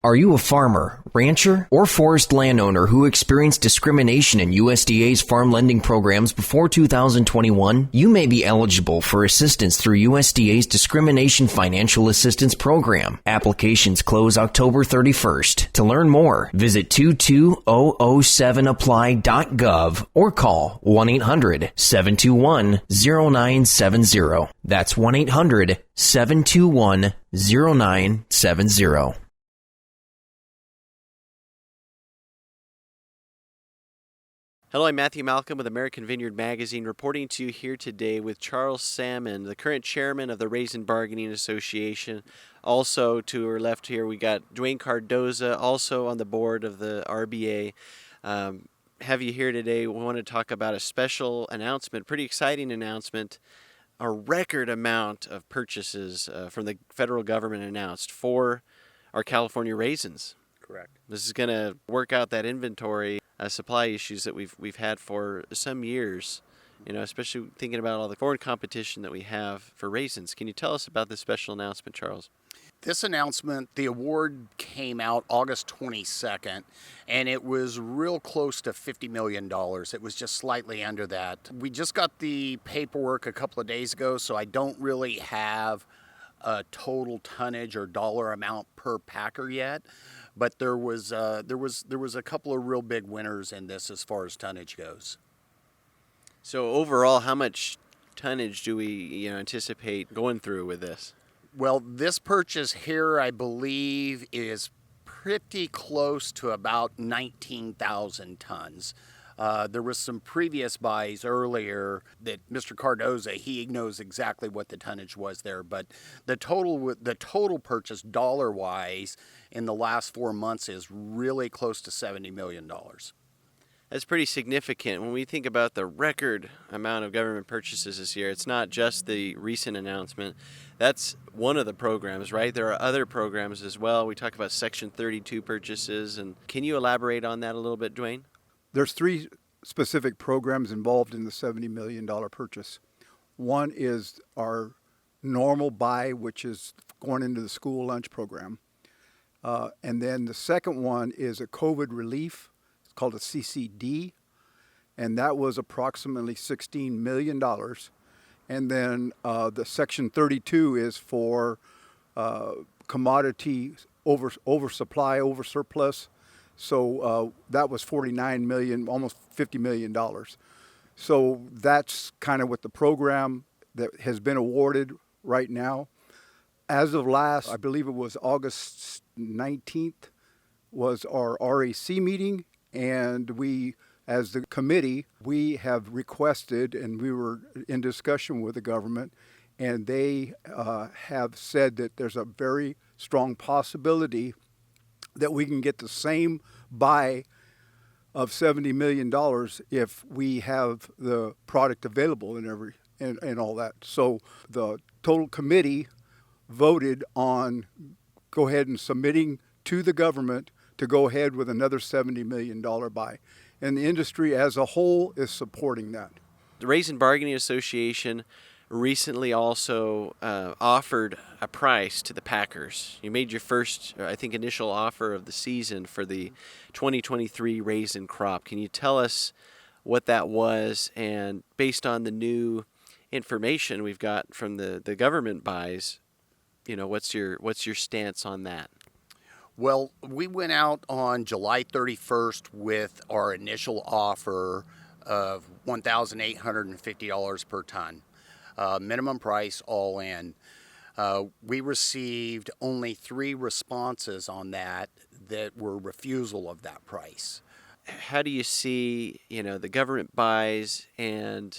Are you a farmer, rancher, or forest landowner who experienced discrimination in USDA's farm lending programs before 2021? You may be eligible for assistance through USDA's Discrimination Financial Assistance Program. Applications close October 31st. To learn more, visit 22007apply.gov or call 1-800-721-0970. That's 1-800-721-0970. Hello, I'm Matthew Malcolm with American Vineyard Magazine, reporting to you here today with Charles Salmon, the current chairman of the Raisin Bargaining Association. Also to our left here, we got Dwayne Cardoza, also on the board of the RBA. Have you here today. We want to talk about a special announcement, pretty exciting announcement, a record amount of purchases from the federal government announced for our California raisins. Correct. This is going to work out that inventory supply issues that we've had for some years, especially thinking about all the foreign competition that we have for raisins. Can you tell us about this special announcement, Charles? This announcement, the award came out August 22nd, and it was real close to $50 million. It was just slightly under that. We just got the paperwork a couple of days ago, so I don't really have a total tonnage or dollar amount per packer yet. But there was a couple of real big winners in this as far as tonnage goes. So overall, how much tonnage do we anticipate going through with this? Well, this purchase here, I believe, is pretty close to about 19,000 tons. There was some previous buys earlier that Mr. Cardoza, he knows exactly what the tonnage was there, but the total purchase dollar-wise in the last 4 months is really close to $70 million. That's pretty significant. When we think about the record amount of government purchases this year, it's not just the recent announcement. That's one of the programs, right? There are other programs as well. We talk about Section 32 purchases, and can you elaborate on that a little bit, Dwayne? There's three specific programs involved in the $70 million purchase. One is our normal buy, which is going into the school lunch program. And then the second one is a COVID relief. It's called a CCD. And that was approximately $16 million. And then the Section 32 is for commodity oversupply, oversurplus. So that was $49 million, almost $50 million. So that's kind of what the program that has been awarded right now. As of last, I believe it was August 19th, was our RAC meeting. And we, as the committee, we have requested, and we were in discussion with the government, and they have said that there's a very strong possibility that we can get the same buy of $70 million if we have the product available and all that. So the total committee voted on go ahead and submitting to the government to go ahead with another $70 million buy. And the industry as a whole is supporting that. The Raisin Bargaining Association recently also offered a price to the packers. You made your first, I think, initial offer of the season for the 2023 raisin crop. Can you tell us what that was? And based on the new information we've got from the government buys, what's your stance on that? Well, we went out on July 31st with our initial offer of $1,850 per ton. Minimum price all in. We received only 3 responses on that were refusal of that price. How do you see, the government buys and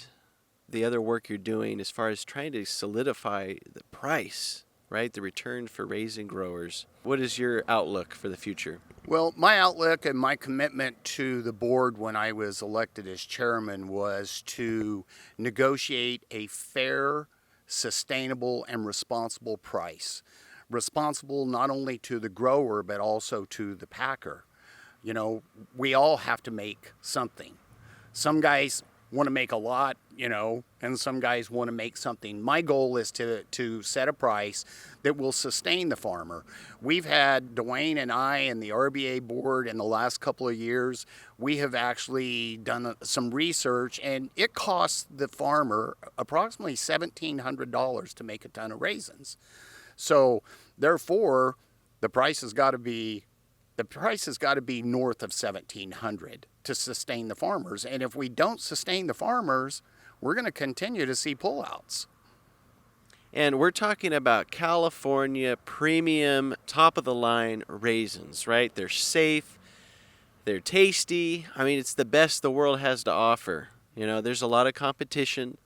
the other work you're doing as far as trying to solidify the price, right? The return for raisin growers. What is your outlook for the future? Well, my outlook and my commitment to the board when I was elected as chairman was to negotiate a fair, sustainable, and responsible price. Responsible not only to the grower, but also to the packer. We all have to make something. Some guys want to make a lot, and some guys want to make something. My goal is to set a price that will sustain the farmer. We've had Dwayne and I and the RBA board in the last couple of years, we have actually done some research, and it costs the farmer approximately $1,700 to make a ton of raisins. So therefore, the price has got to be north of $1,700 to sustain the farmers. And if we don't sustain the farmers, we're going to continue to see pullouts. And we're talking about California premium, top-of-the-line raisins, right? They're safe, they're tasty. I mean, it's the best the world has to offer. There's a lot of competition.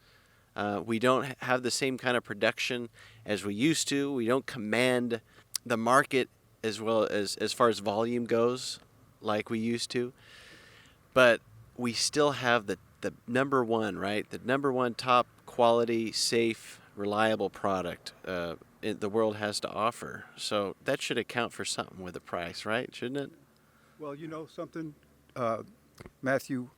We don't have the same kind of production as we used to. We don't command the market as well as far as volume goes like we used to. But we still have the number one, right? The number one top quality, safe, reliable product the world has to offer. So that should account for something with the price, right? Shouldn't it? Well, something, Matthew,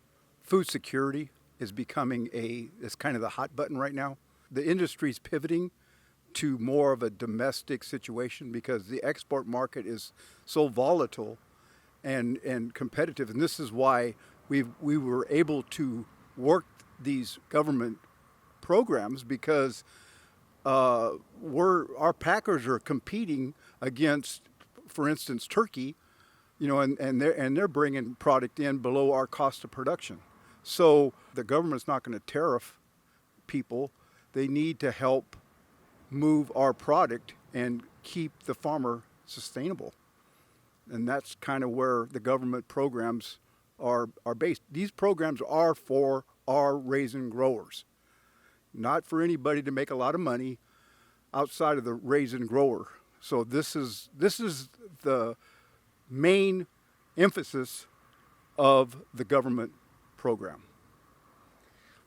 food security is becoming it's kind of the hot button right now. The industry's pivoting to more of a domestic situation because the export market is so volatile and competitive. And this is why we were able to work these government programs, because our packers are competing against, for instance, Turkey, and they're bringing product in below our cost of production. So the government's not going to tariff people. They need to help move our product and keep the farmer sustainable. And that's kind of where the government programs are based. These programs are for our raisin growers, not for anybody to make a lot of money outside of the raisin grower. So this is the main emphasis of the government program.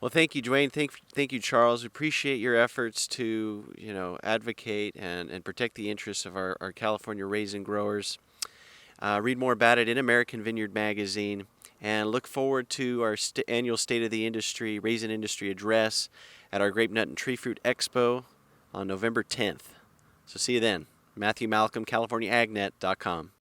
Well, thank you, Dwayne. Thank you, Charles. We appreciate your efforts to, advocate and protect the interests of our California raisin growers. Read more about it in American Vineyard magazine, and look forward to our annual State of the Industry, Raisin Industry address at our Grape, Nut, and Tree Fruit Expo on November 10th. So see you then. Matthew Malcolm, CaliforniaAgNet.com.